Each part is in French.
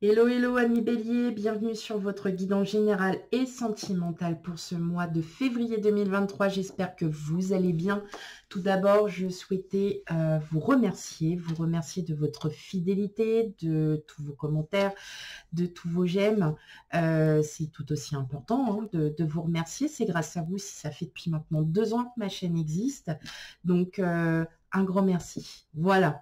Hello, hello, amis bélier, bienvenue sur votre guidance générale et sentimentale pour ce mois de février 2023. J'espère que vous allez bien. Tout d'abord, je souhaitais vous remercier de votre fidélité, de tous vos commentaires, de tous vos j'aime. C'est tout aussi important de vous remercier. C'est grâce à vous si ça fait depuis maintenant 2 ans que ma chaîne existe. Donc, un grand merci. Voilà,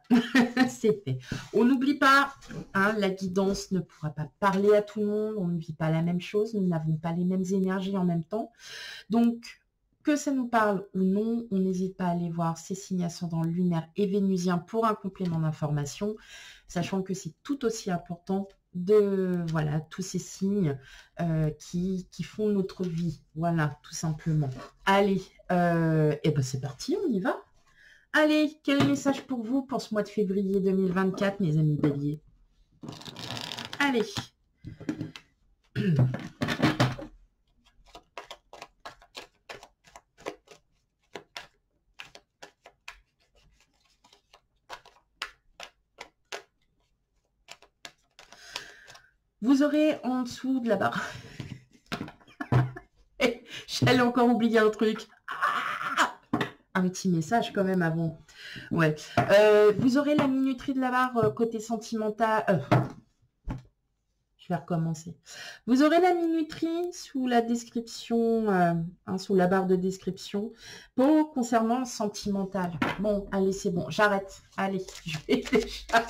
c'est fait. On n'oublie pas, la guidance ne pourra pas parler à tout le monde. On ne vit pas la même chose. Nous n'avons pas les mêmes énergies en même temps. Donc, que ça nous parle ou non, on n'hésite pas à aller voir ces signes ascendants lunaires et vénusiens pour un complément d'information, sachant que c'est tout aussi important de, voilà, tous ces signes qui font notre vie. Voilà, tout simplement. Allez, et ben c'est parti, on y va. Allez, quel message pour vous pour ce mois de février 2024, mes amis béliers? Allez. Vous aurez en dessous de la barre... J'allais encore oublier un truc. Un petit message quand même avant. Ouais. Vous aurez la minuterie de la barre côté sentimental. Je vais recommencer. Vous aurez la minuterie sous la description, sous la barre de description, pour concernant le sentimental. Bon, allez, c'est bon, j'arrête. Allez, je vais déjà...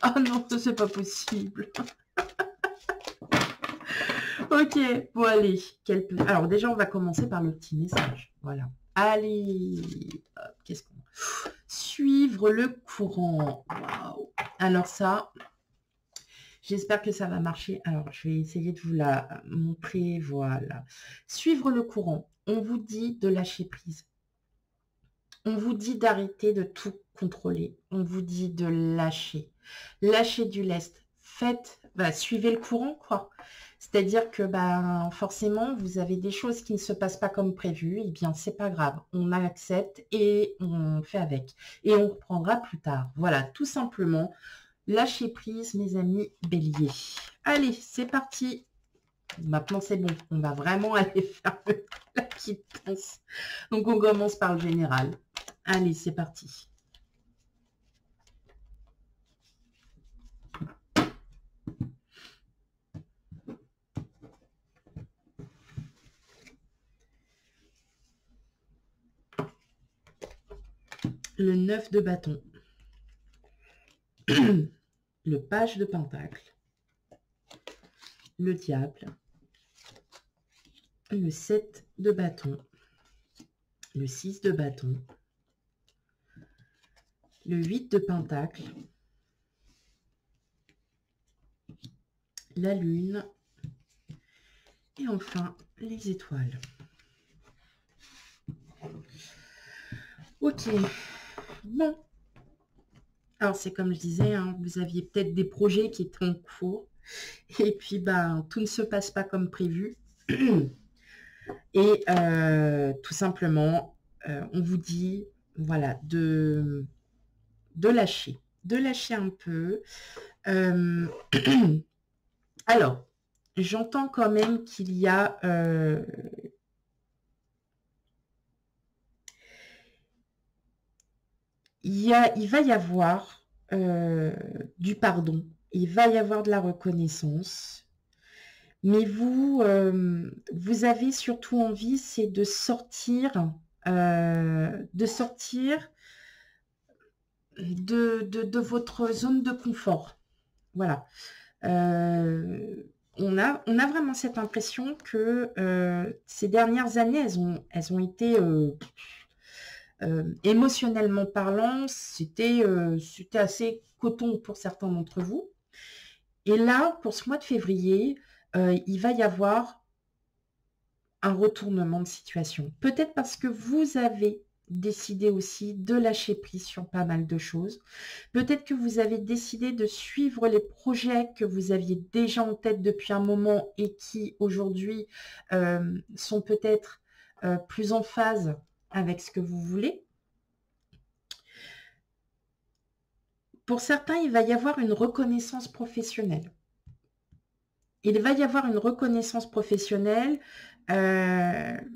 Oh non, c'est pas possible. Ok, bon allez. Alors déjà, on va commencer par le petit message. Voilà. Allez, qu'est-ce qu'on... Suivre le courant. Waouh. Alors ça... J'espère que ça va marcher. Alors, je vais essayer de vous la montrer. Voilà. Suivre le courant. On vous dit de lâcher prise. On vous dit d'arrêter de tout contrôler. On vous dit de lâcher. Lâcher du lest. Suivez le courant, quoi. C'est-à-dire que forcément, vous avez des choses qui ne se passent pas comme prévu. Eh bien, c'est pas grave. On accepte et on fait avec. Et on reprendra plus tard. Voilà, tout simplement. Lâchez prise, mes amis béliers. Allez, c'est parti. Maintenant, c'est bon. On va vraiment aller faire la quittance. Donc, on commence par le général. Allez, c'est parti. Le 9 de bâton. Le page de pentacle. Le diable. Le 7 de bâton. Le 6 de bâton. Le 8 de pentacle. La lune. Et enfin, les étoiles. Ok. Bon. Alors, c'est comme je disais, vous aviez peut-être des projets qui étaient en cours. Et puis, tout ne se passe pas comme prévu. Et tout simplement, on vous dit, voilà, de lâcher. De lâcher un peu. Alors, j'entends quand même qu'il y a... il va y avoir du pardon. Il va y avoir de la reconnaissance. Mais vous, vous avez surtout envie, c'est de sortir de votre zone de confort. Voilà. On a vraiment cette impression que ces dernières années, elles ont été, émotionnellement parlant, c'était assez coton pour certains d'entre vous. Et là, pour ce mois de février, il va y avoir un retournement de situation. Peut-être parce que vous avez décidé aussi de lâcher prise sur pas mal de choses. Peut-être que vous avez décidé de suivre les projets que vous aviez déjà en tête depuis un moment et qui aujourd'hui sont peut-être plus en phase avec ce que vous voulez. Pour certains, il va y avoir une reconnaissance professionnelle. Il va y avoir une reconnaissance professionnelle. Peut-être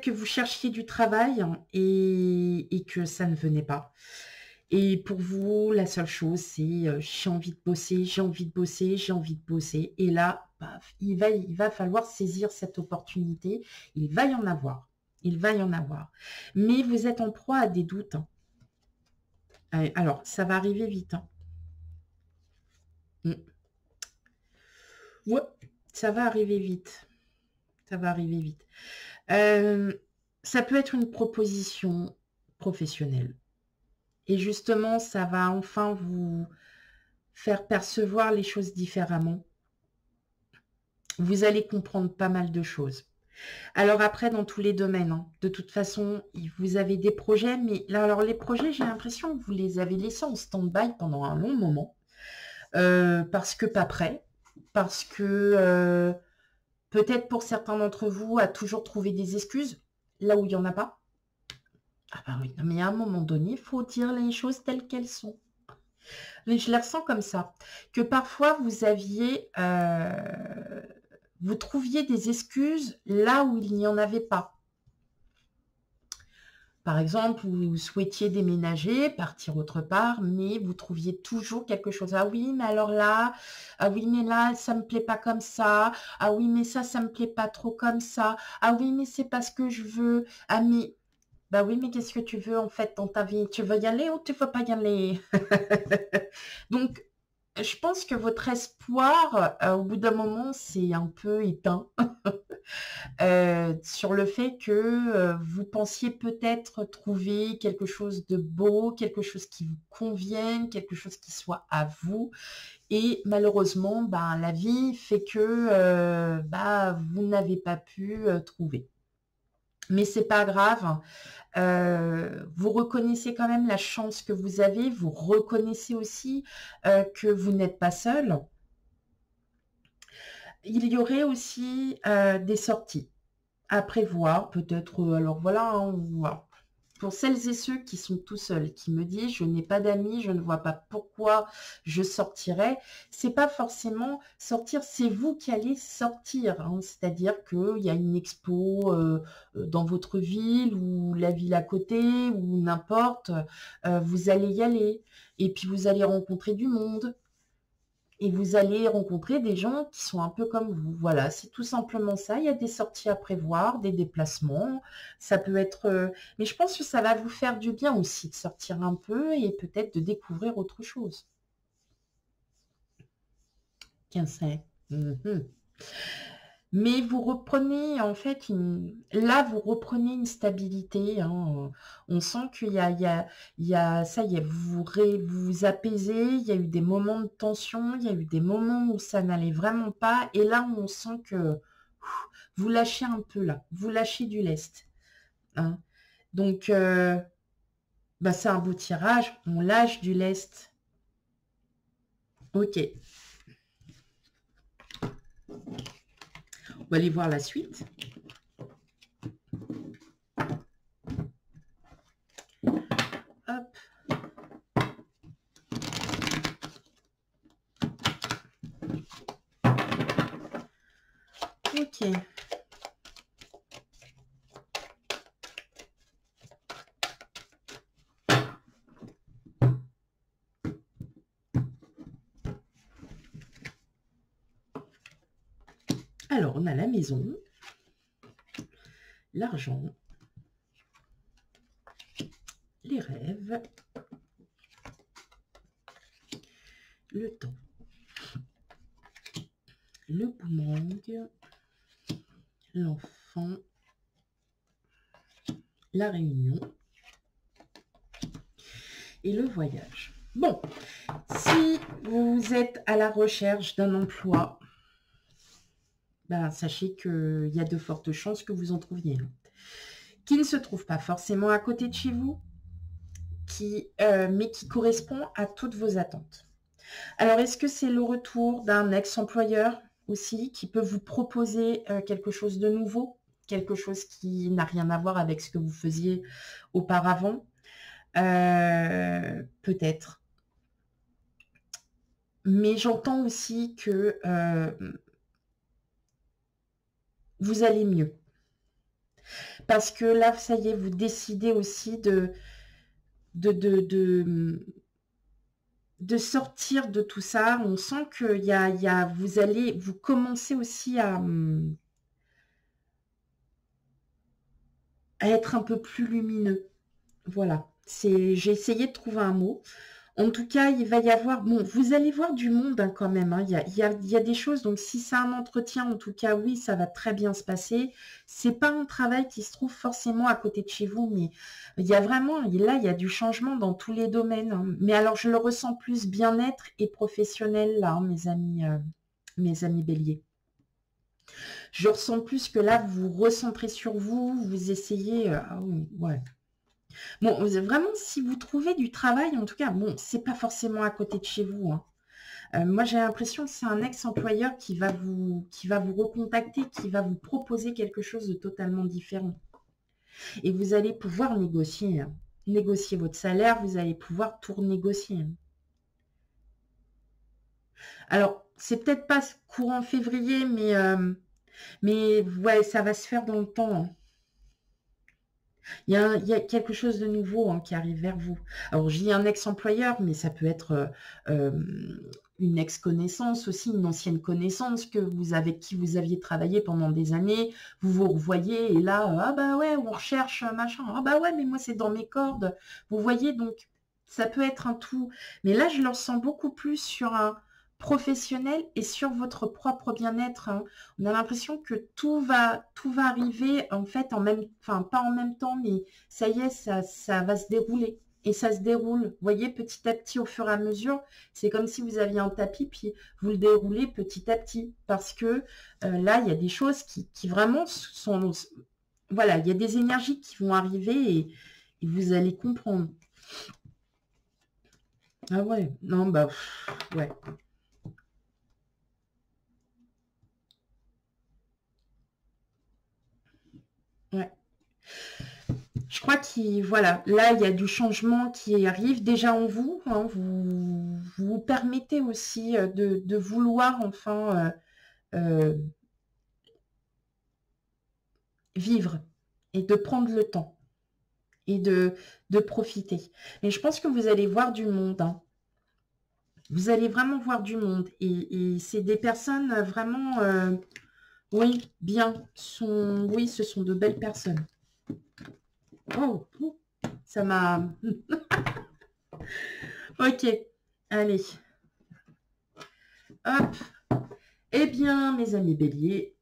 que vous cherchiez du travail et que ça ne venait pas. Et pour vous, la seule chose, c'est j'ai envie de bosser, j'ai envie de bosser, j'ai envie de bosser. Et là, paf, il va falloir saisir cette opportunité. Il va y en avoir. Il va y en avoir. Mais vous êtes en proie à des doutes. Hein. Alors, ça va arriver vite. Hein. Ouais, ça va arriver vite. Ça va arriver vite. Ça peut être une proposition professionnelle. Et justement, ça va enfin vous faire percevoir les choses différemment. Vous allez comprendre pas mal de choses. Alors après, dans tous les domaines, hein, de toute façon, vous avez des projets, mais là, alors les projets, j'ai l'impression que vous les avez laissés en stand-by pendant un long moment, parce que pas prêt, parce que peut-être pour certains d'entre vous, à toujours trouver des excuses, là où il n'y en a pas. Ah bah oui, non, mais à un moment donné, il faut dire les choses telles qu'elles sont. Mais je les ressens comme ça, que parfois vous aviez, vous trouviez des excuses là où il n'y en avait pas. Par exemple, vous souhaitiez déménager, partir autre part, mais vous trouviez toujours quelque chose. Ah oui, mais alors là, ah oui, mais là, ça me plaît pas comme ça. Ah oui, mais ça me plaît pas trop comme ça. Ah oui, mais c'est pas ce que je veux. Ah mais, bah oui, mais qu'est-ce que tu veux en fait dans ta vie? Tu veux y aller ou tu veux pas y aller? Donc, je pense que votre espoir, au bout d'un moment, c'est un peu éteint. Sur le fait que vous pensiez peut-être trouver quelque chose de beau, quelque chose qui vous convienne, quelque chose qui soit à vous. Et malheureusement, ben, la vie fait que vous n'avez pas pu trouver. Mais c'est pas grave. Vous reconnaissez quand même la chance que vous avez. Vous reconnaissez aussi que vous n'êtes pas seul. Il y aurait aussi des sorties à prévoir, peut-être, alors voilà, hein, pour celles et ceux qui sont tout seuls, qui me disent je n'ai pas d'amis, je ne vois pas pourquoi je sortirais, c'est pas forcément sortir, c'est vous qui allez sortir, hein, c'est-à-dire qu'il y a une expo dans votre ville ou la ville à côté ou n'importe, vous allez y aller et puis vous allez rencontrer du monde. Et vous allez rencontrer des gens qui sont un peu comme vous. Voilà, c'est tout simplement ça. Il y a des sorties à prévoir, des déplacements. Ça peut être... mais je pense que ça va vous faire du bien aussi de sortir un peu et peut-être de découvrir autre chose. 15. Mais vous reprenez, en fait, là, vous reprenez une stabilité. Hein. On sent qu'il y a, ça y est, vous vous apaisez. Il y a eu des moments de tension. Il y a eu des moments où ça n'allait vraiment pas. Et là, on sent que vous lâchez un peu, là. Vous lâchez du lest. Hein. Donc, c'est un beau tirage. On lâche du lest. Ok. On va aller voir la suite. Hop. Ok. Alors, on a la maison, l'argent, les rêves, le temps, le boomerang, l'enfant, la réunion et le voyage. Bon, si vous êtes à la recherche d'un emploi, sachez qu'il y a de fortes chances que vous en trouviez un. Qui ne se trouve pas forcément à côté de chez vous, mais qui correspond à toutes vos attentes. Alors, est-ce que c'est le retour d'un ex-employeur aussi qui peut vous proposer quelque chose de nouveau, quelque chose qui n'a rien à voir avec ce que vous faisiez auparavant? Peut-être. Mais j'entends aussi que vous allez mieux. Parce que là, ça y est, vous décidez aussi de sortir de tout ça. On sent que vous commencez aussi à être un peu plus lumineux. Voilà. J'ai essayé de trouver un mot. En tout cas, il va y avoir... Bon, vous allez voir du monde hein, quand même. Hein. Il y a des choses. Donc, si c'est un entretien, en tout cas, oui, ça va très bien se passer. C'est pas un travail qui se trouve forcément à côté de chez vous, mais il y a vraiment... Là, il y a du changement dans tous les domaines. Hein. Mais alors, je le ressens plus bien-être et professionnel, là, hein, mes amis béliers. Je ressens plus que là, vous vous recentrez sur vous, vous essayez... ouais. Bon, vraiment, si vous trouvez du travail, en tout cas, bon, c'est pas forcément à côté de chez vous. Hein. Moi, j'ai l'impression que c'est un ex-employeur qui va vous recontacter, qui va vous proposer quelque chose de totalement différent. Et vous allez pouvoir négocier. Hein. Négocier votre salaire, vous allez pouvoir tout renégocier. Alors, c'est peut-être pas courant février, mais ouais, ça va se faire dans le temps. Hein. Il y a quelque chose de nouveau hein, qui arrive vers vous. Alors, je dis un ex-employeur, mais ça peut être une ex-connaissance aussi, une ancienne connaissance avec qui vous aviez travaillé pendant des années. Vous vous revoyez et là, ah bah ouais, on recherche machin. Ah bah ouais, mais moi, c'est dans mes cordes. Vous voyez, donc, ça peut être un tout. Mais là, je le sens beaucoup plus sur un professionnel et sur votre propre bien-être. Hein. On a l'impression que tout va arriver en fait enfin pas en même temps, mais ça y est, ça va se dérouler. Et ça se déroule, vous voyez, petit à petit, au fur et à mesure. C'est comme si vous aviez un tapis, puis vous le déroulez petit à petit. Parce que là, il y a des choses qui vraiment sont... Voilà, il y a des énergies qui vont arriver et vous allez comprendre. Ah ouais, non, bah, ouais. Ouais. Je crois voilà, là, il y a du changement qui arrive déjà en vous. Hein, vous vous permettez aussi de vouloir enfin vivre et de prendre le temps et de profiter. Mais je pense que vous allez voir du monde. Hein. Vous allez vraiment voir du monde. Et c'est des personnes vraiment, oui, bien. Oui, ce sont de belles personnes. Oh, ça m'a... Ok, allez. Hop. Eh bien, mes amis béliers,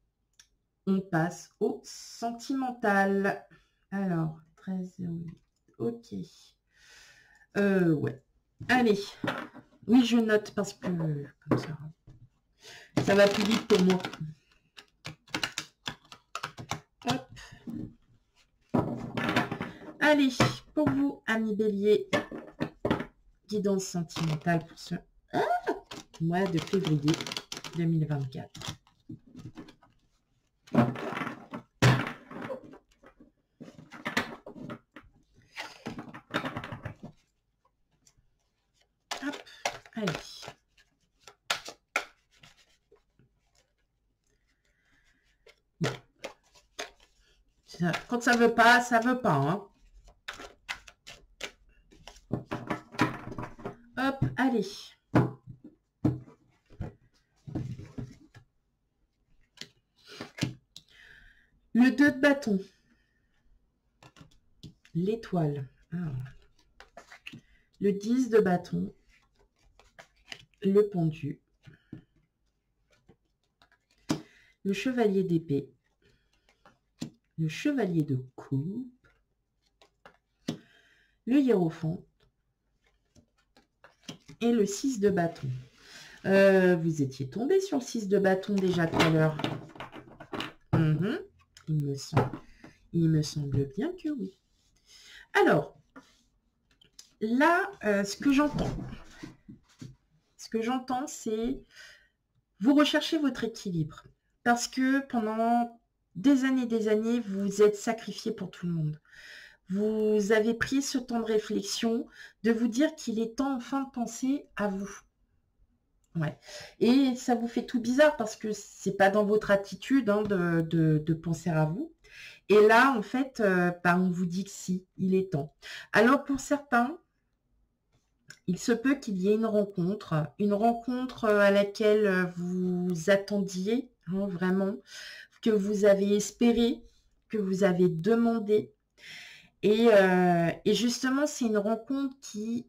on passe au sentimental. Alors, 13, ok. Ouais. Allez. Oui, je note parce que comme ça va plus vite pour moi. Hop. Allez, pour vous, amis béliers, guidance sentimentale pour ce mois de février 2024. Hop, allez. Bon. Quand ça veut pas, ça veut pas. Hein. Hop, allez. Le 2 de bâton. L'étoile. Ah. Le 10 de bâton. Le pendu. Le chevalier d'épée. Le chevalier de coupe. Le hiérophante. Et le 6 de bâton. Vous étiez tombé sur le 6 de bâton déjà tout à l'heure. Il me semble bien que oui. Alors, là, ce que j'entends, c'est vous recherchez votre équilibre. Parce que pendant des années, vous êtes sacrifié pour tout le monde. vous avez pris ce temps de réflexion, de vous dire qu'il est temps enfin de penser à vous. Ouais. Et ça vous fait tout bizarre parce que c'est pas dans votre attitude hein, de penser à vous. Et là, en fait, bah, on vous dit que si, il est temps. Alors pour certains, il se peut qu'il y ait une rencontre à laquelle vous attendiez, hein, vraiment, que vous avez espéré, que vous avez demandé. Et justement, c'est une rencontre qui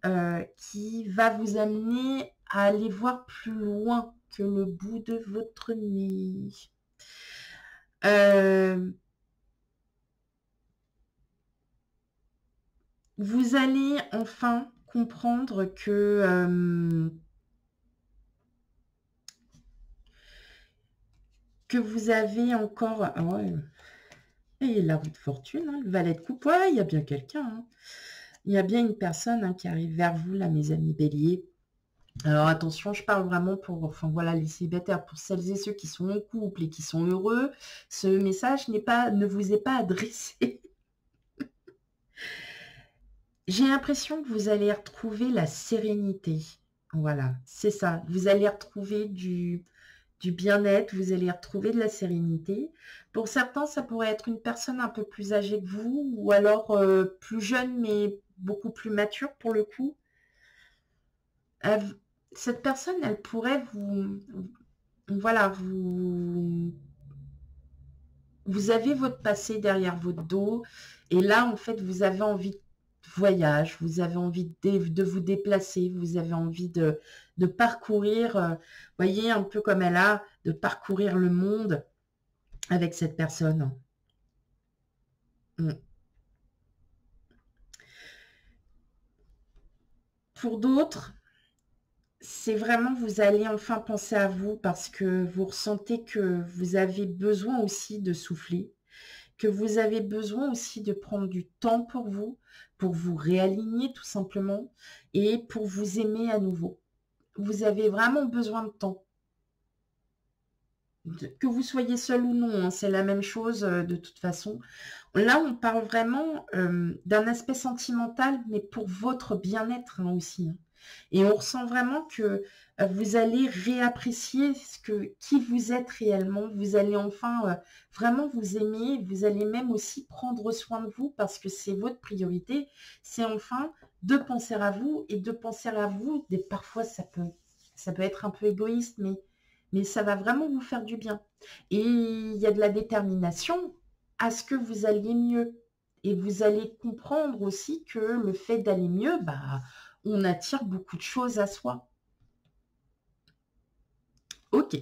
va vous amener à aller voir plus loin que le bout de votre nez. Vous allez enfin comprendre que vous avez encore... Ah ouais. Et la roue de fortune, hein, le valet de coupe, ouais, il y a bien quelqu'un. Hein. Il y a bien une personne hein, qui arrive vers vous, là, mes amis béliers. Alors attention, je parle vraiment pour, enfin voilà, les célibataires, pour celles et ceux qui sont en couple et qui sont heureux. Ce message ne vous est pas adressé. J'ai l'impression que vous allez retrouver la sérénité. Voilà, c'est ça. Vous allez retrouver du bien-être, vous allez retrouver de la sérénité. Pour certains, ça pourrait être une personne un peu plus âgée que vous, ou alors plus jeune, mais beaucoup plus mature pour le coup. Cette personne, elle pourrait voilà, vous avez votre passé derrière votre dos, et là, en fait, vous avez envie de voyage, vous avez envie de vous déplacer, vous avez envie de parcourir, voyez, un peu comme elle a, de parcourir le monde avec cette personne. Pour d'autres, c'est vraiment, vous allez enfin penser à vous parce que vous ressentez que vous avez besoin aussi de souffler, que vous avez besoin aussi de prendre du temps pour vous réaligner tout simplement et pour vous aimer à nouveau. Vous avez vraiment besoin de temps. Que vous soyez seul ou non, hein, c'est la même chose de toute façon. Là, on parle vraiment d'un aspect sentimental, mais pour votre bien-être hein, aussi. Hein. Et on ressent vraiment que vous allez réapprécier qui vous êtes réellement. Vous allez enfin vraiment vous aimer. Vous allez même aussi prendre soin de vous parce que c'est votre priorité. C'est enfin de penser à vous et de penser à vous. Parfois, ça peut être un peu égoïste, mais ça va vraiment vous faire du bien. Et il y a de la détermination à ce que vous alliez mieux. Et vous allez comprendre aussi que le fait d'aller mieux, bah, on attire beaucoup de choses à soi. Ok.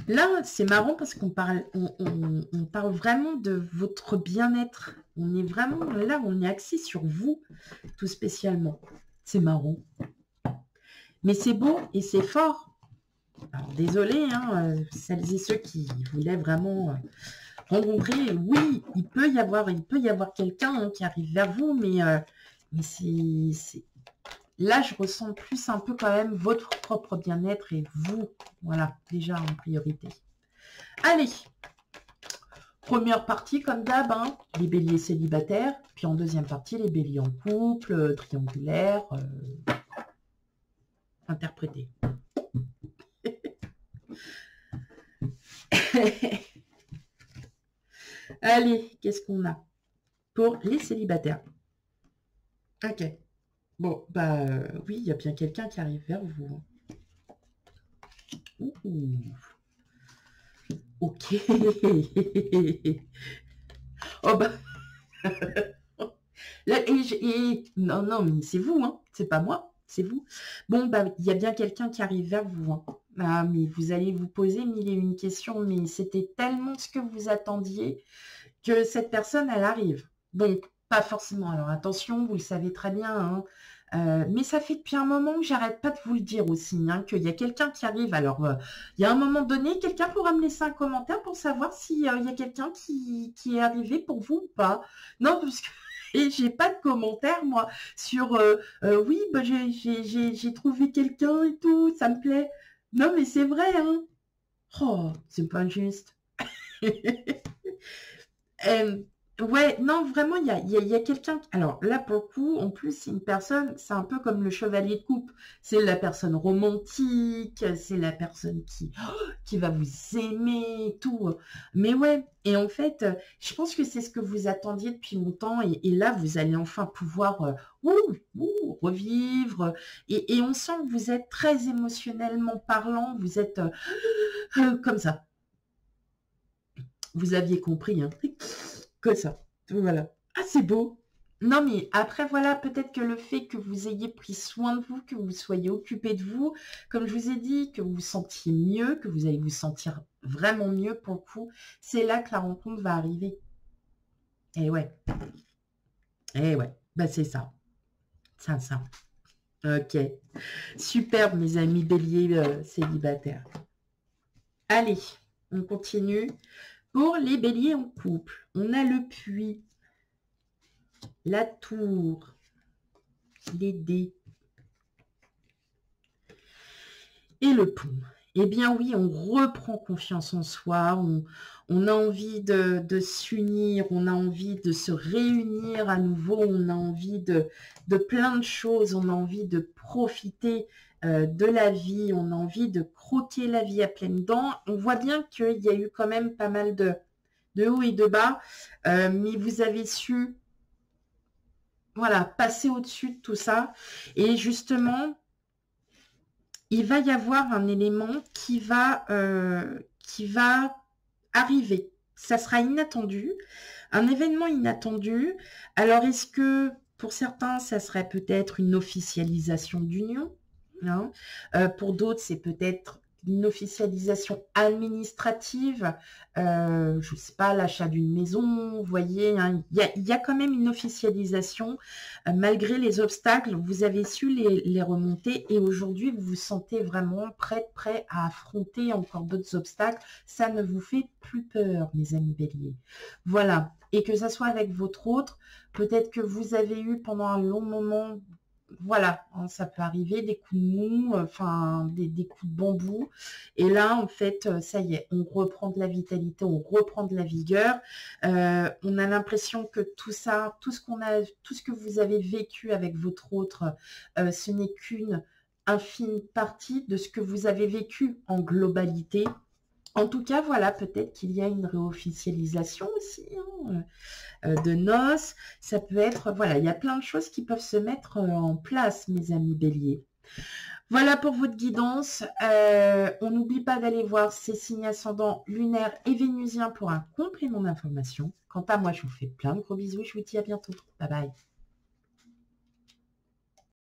Là, c'est marrant parce qu'on parle, on parle vraiment de votre bien-être. On est vraiment là, on est axé sur vous, tout spécialement. C'est marrant. Mais c'est beau et c'est fort. Alors, désolé, hein, celles et ceux qui voulaient vraiment rencontrer, oui, il peut y avoir quelqu'un hein, qui arrive vers vous, mais c'est... Là, je ressens plus un peu quand même votre propre bien-être et vous, voilà, déjà en priorité. Allez, première partie, comme d'hab, hein, les béliers célibataires, puis en deuxième partie, les béliers en couple, triangulaire, interprété. Allez, qu'est-ce qu'on a pour les célibataires? Ok. Bon, bah oui, il y a bien quelqu'un qui arrive vers vous. Ouh. Ok. Oh bah. Là, non, non, mais c'est vous, hein. C'est pas moi, c'est vous. Bon, bah, il y a bien quelqu'un qui arrive vers vous. Hein. Ah, mais vous allez vous poser mille et une questions, mais c'était tellement ce que vous attendiez que cette personne, elle arrive. Donc, pas forcément. Alors, attention, vous le savez très bien, hein. Mais ça fait depuis un moment que j'arrête pas de vous le dire aussi, hein, qu'il y a quelqu'un qui arrive. Alors, il y a un moment donné, quelqu'un pourra me laisser un commentaire pour savoir s'il y a quelqu'un qui est arrivé pour vous ou pas. Non, parce que et j'ai pas de commentaire, moi, sur oui, bah, j'ai trouvé quelqu'un et tout, ça me plaît. Non, mais c'est vrai, hein. Oh, c'est pas juste. Ouais, non, vraiment, il y a quelqu'un. Alors là, pour le coup, en plus, c'est une personne, c'est un peu comme le chevalier de coupe. C'est la personne romantique, c'est la personne qui va vous aimer, et tout. Mais ouais, et en fait, je pense que c'est ce que vous attendiez depuis longtemps. Et là, vous allez enfin pouvoir revivre. Et on sent que vous êtes très émotionnellement parlant. Vous êtes comme ça. Vous aviez compris, hein. Comme ça. Voilà. Ah, c'est beau. Non, mais après, voilà, peut-être que le fait que vous ayez pris soin de vous, que vous soyez occupé de vous, comme je vous ai dit, que vous vous sentiez mieux, que vous allez vous sentir vraiment mieux pour le coup, c'est là que la rencontre va arriver. Et ouais, et ouais, bah c'est ça. Ça. Ok. Superbe, mes amis béliers célibataires. Allez, on continue. Pour les béliers en couple, on a le puits, la tour, les dés et le pont. Eh bien oui, on reprend confiance en soi, on a envie de s'unir, on a envie de se réunir à nouveau, on a envie de plein de choses, on a envie de profiter de la vie, on a envie de croquer la vie à pleines dents. On voit bien qu'il y a eu quand même pas mal de hauts et de bas, mais vous avez su, voilà, passer au-dessus de tout ça. Et justement, il va y avoir un élément qui va arriver. Ça sera inattendu, un événement inattendu. Alors, est-ce que pour certains, ça serait peut-être une officialisation d'union, hein? Pour d'autres, c'est peut-être une officialisation administrative, je ne sais pas, l'achat d'une maison, vous voyez, hein, il y a quand même une officialisation. Malgré les obstacles, vous avez su les remonter et aujourd'hui, vous vous sentez vraiment prêt à affronter encore d'autres obstacles. Ça ne vous fait plus peur, mes amis béliers. Voilà. Et que ça soit avec votre autre, peut-être que vous avez eu pendant un long moment, voilà, hein, ça peut arriver, des coups de mou, enfin des coups de bambou. Et là, en fait, ça y est, on reprend de la vitalité, on reprend de la vigueur. On a l'impression que tout ça, tout ce que vous avez vécu avec votre autre, ce n'est qu'une infime partie de ce que vous avez vécu en globalité. En tout cas, voilà, peut-être qu'il y a une réofficialisation aussi, hein, de noces. Ça peut être, voilà, il y a plein de choses qui peuvent se mettre en place, mes amis béliers. Voilà pour votre guidance. On n'oublie pas d'aller voir ces signes ascendants lunaires et vénusiens pour un complément d'information. Quant à moi, je vous fais plein de gros bisous. Je vous dis à bientôt. Bye bye.